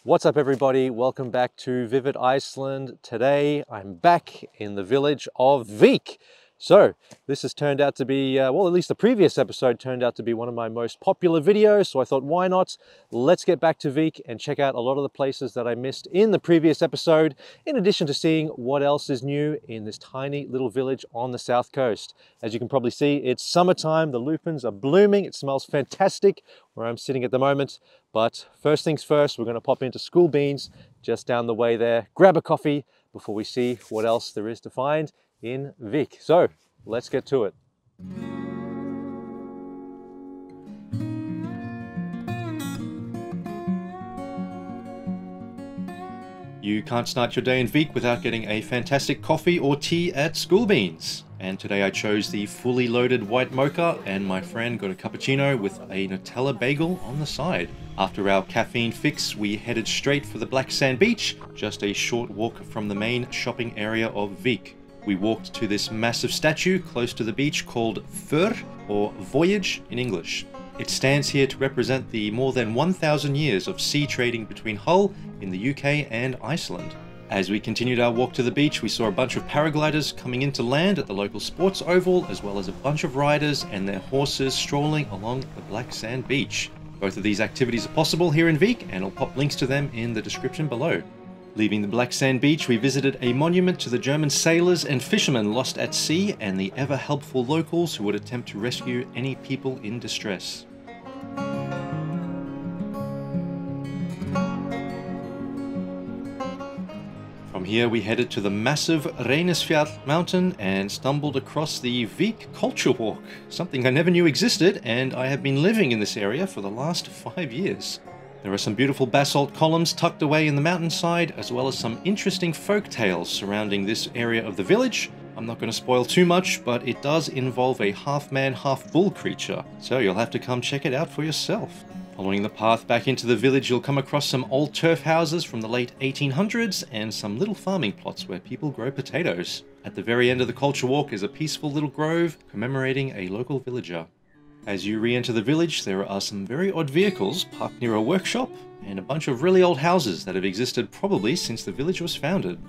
What's up everybody, welcome back to Vivid Iceland. Today I'm back in the village of Vík. So this has turned out to be, well, at least the previous episode turned out to be one of my most popular videos, so I thought why not? Let's get back to Vík and check out a lot of the places that I missed in the previous episode, in addition to seeing what else is new in this tiny little village on the south coast. As you can probably see, it's summertime, the lupins are blooming, it smells fantastic where I'm sitting at the moment. But first things first, we're going to pop into Skool Beans just down the way there, grab a coffee before we see what else there is to find in Vík. So let's get to it. You can't start your day in Vík without getting a fantastic coffee or tea at Skool Beans. And today I chose the fully loaded white mocha, and my friend got a cappuccino with a Nutella bagel on the side. After our caffeine fix, we headed straight for the black sand beach, just a short walk from the main shopping area of Vík. We walked to this massive statue close to the beach called För, or Voyage in English. It stands here to represent the more than 1,000 years of sea trading between Hull in the UK and Iceland. As we continued our walk to the beach, we saw a bunch of paragliders coming into land at the local sports oval, as well as a bunch of riders and their horses strolling along the black sand beach. Both of these activities are possible here in Vík, and I'll pop links to them in the description below. Leaving the black sand beach, we visited a monument to the German sailors and fishermen lost at sea, and the ever-helpful locals who would attempt to rescue any people in distress. From here we headed to the massive Reynisfjara mountain and stumbled across the Vík Culture Walk, something I never knew existed, and I have been living in this area for the last 5 years. There are some beautiful basalt columns tucked away in the mountainside, as well as some interesting folk tales surrounding this area of the village. I'm not going to spoil too much, but it does involve a half-man, half-bull creature, so you'll have to come check it out for yourself. Following the path back into the village, you'll come across some old turf houses from the late 1800s and some little farming plots where people grow potatoes. At the very end of the culture walk is a peaceful little grove commemorating a local villager. As you re-enter the village, there are some very odd vehicles parked near a workshop and a bunch of really old houses that have existed probably since the village was founded.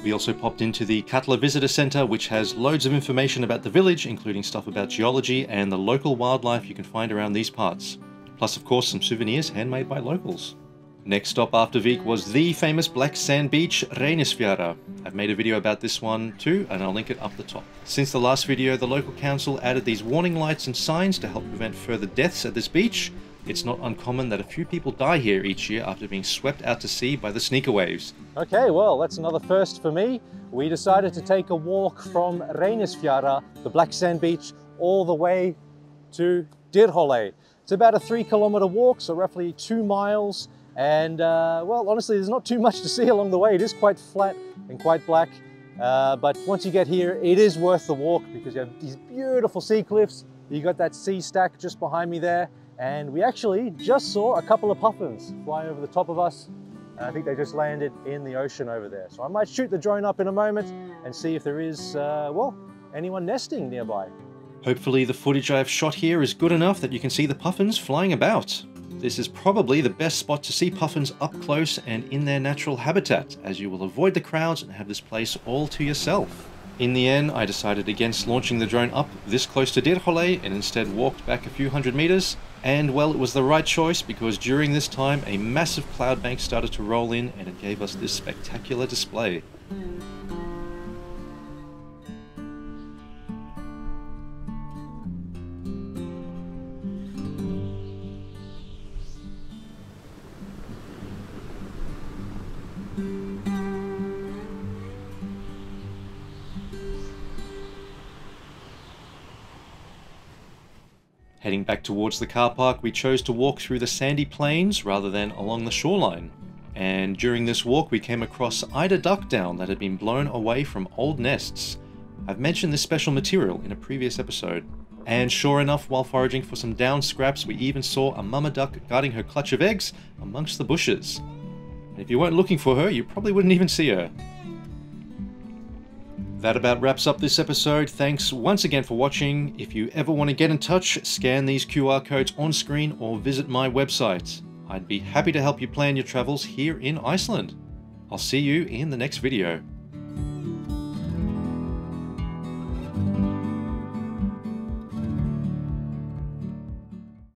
We also popped into the Katla Visitor Center, which has loads of information about the village, including stuff about geology and the local wildlife you can find around these parts. Plus, of course, some souvenirs handmade by locals. Next stop after Vík was the famous black sand beach, Reynisfjara. I've made a video about this one too, and I'll link it up the top. Since the last video, the local council added these warning lights and signs to help prevent further deaths at this beach. It's not uncommon that a few people die here each year after being swept out to sea by the sneaker waves. Okay, well, that's another first for me. We decided to take a walk from Reynisfjara, the black sand beach, all the way to Dyrhólaey. It's about a 3-kilometer walk, so roughly 2 miles. And well, honestly, there's not too much to see along the way. It is quite flat and quite black. But once you get here, it is worth the walk because you have these beautiful sea cliffs. You got that sea stack just behind me there. And we actually just saw a couple of puffins flying over the top of us. And I think they just landed in the ocean over there. So I might shoot the drone up in a moment and see if there is, well, anyone nesting nearby. Hopefully the footage I have shot here is good enough that you can see the puffins flying about. This is probably the best spot to see puffins up close and in their natural habitat, as you will avoid the crowds and have this place all to yourself. In the end, I decided against launching the drone up this close to Dyrhólaey and instead walked back a few hundred meters. And well, it was the right choice because during this time a massive cloud bank started to roll in and it gave us this spectacular display. Heading back towards the car park, we chose to walk through the sandy plains rather than along the shoreline. And during this walk we came across Eider duck down that had been blown away from old nests. I've mentioned this special material in a previous episode. And sure enough, while foraging for some down scraps, we even saw a mama duck guarding her clutch of eggs amongst the bushes. And if you weren't looking for her, you probably wouldn't even see her. That about wraps up this episode. Thanks once again for watching. If you ever want to get in touch, scan these QR codes on screen or visit my website. I'd be happy to help you plan your travels here in Iceland. I'll see you in the next video.